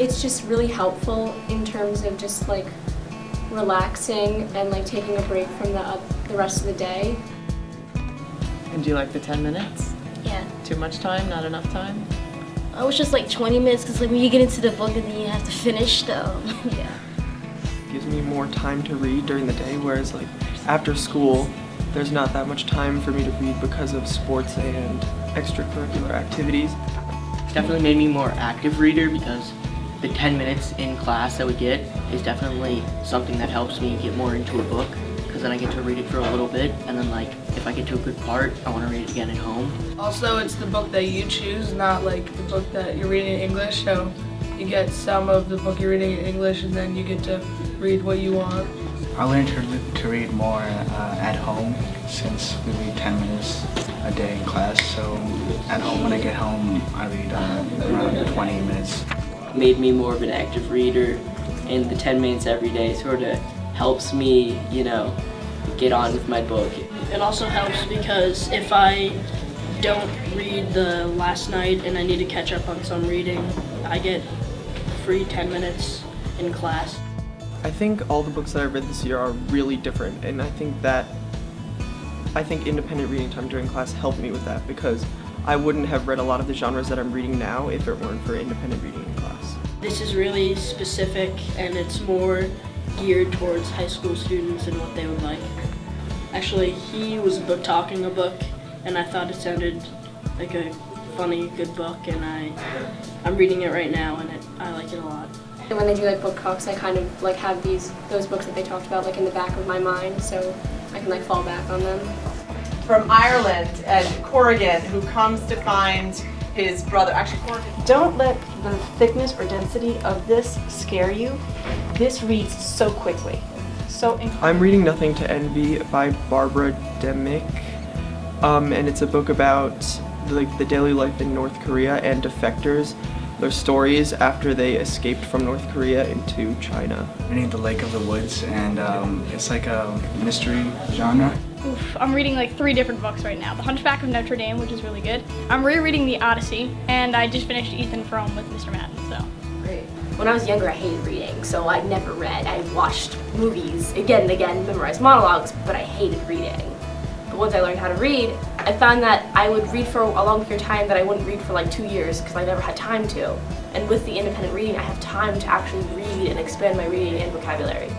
it's just really helpful in terms of just like relaxing and like taking a break from the rest of the day. And do you like the 10 minutes? Yeah. Too much time? Not enough time? I was just like 20 minutes because like when you get into the book and then you have to finish yeah. Gives me more time to read during the day, whereas like after school there's not that much time for me to read because of sports and extracurricular activities. Definitely made me a more active reader because the 10 minutes in class that we get is definitely something that helps me get more into a book, because then I get to read it for a little bit, and then like if I get to a good part, I want to read it again at home. Also, it's the book that you choose, not like the book that you're reading in English, so you get some of the book you're reading in English and then you get to read what you want. I learned to read more at home since we read 10 minutes a day in class, so at home when I get home I read around 20 minutes. Made me more of an active reader, and the 10 minutes every day sort of helps me, you know, get on with my book. It also helps because if I don't read the last night and I need to catch up on some reading, I get free 10 minutes in class. I think all the books that I read this year are really different, and I think independent reading time during class helped me with that, because I wouldn't have read a lot of the genres that I'm reading now if it weren't for independent reading in class. This is really specific and it's more geared towards high school students and what they would like. Actually, he was book talking a book and I thought it sounded like a funny, good book, and I'm reading it right now and I like it a lot. And when they do like book talks, I kind of like have those books that they talked about like in the back of my mind, so I can like fall back on them. From Ireland, and Corrigan, who comes to find his brother. Actually, Corrigan. Don't let the thickness or density of this scare you. This reads so quickly. So incredible. I'm reading Nothing to Envy by Barbara Demick, and it's a book about the daily life in North Korea and defectors, their stories after they escaped from North Korea into China. Reading The Lake of the Woods, and it's like a mystery genre. Oof, I'm reading like 3 different books right now. The Hunchback of Notre Dame, which is really good. I'm rereading The Odyssey, and I just finished Ethan Frome with Mr. Madden, so. Great. When I was younger, I hated reading, so I never read. I watched movies again and again, memorized monologues, but I hated reading. But once I learned how to read, I found that I would read for a long period of time that I wouldn't read for like 2 years because I never had time to. And with the independent reading, I have time to actually read and expand my reading and vocabulary.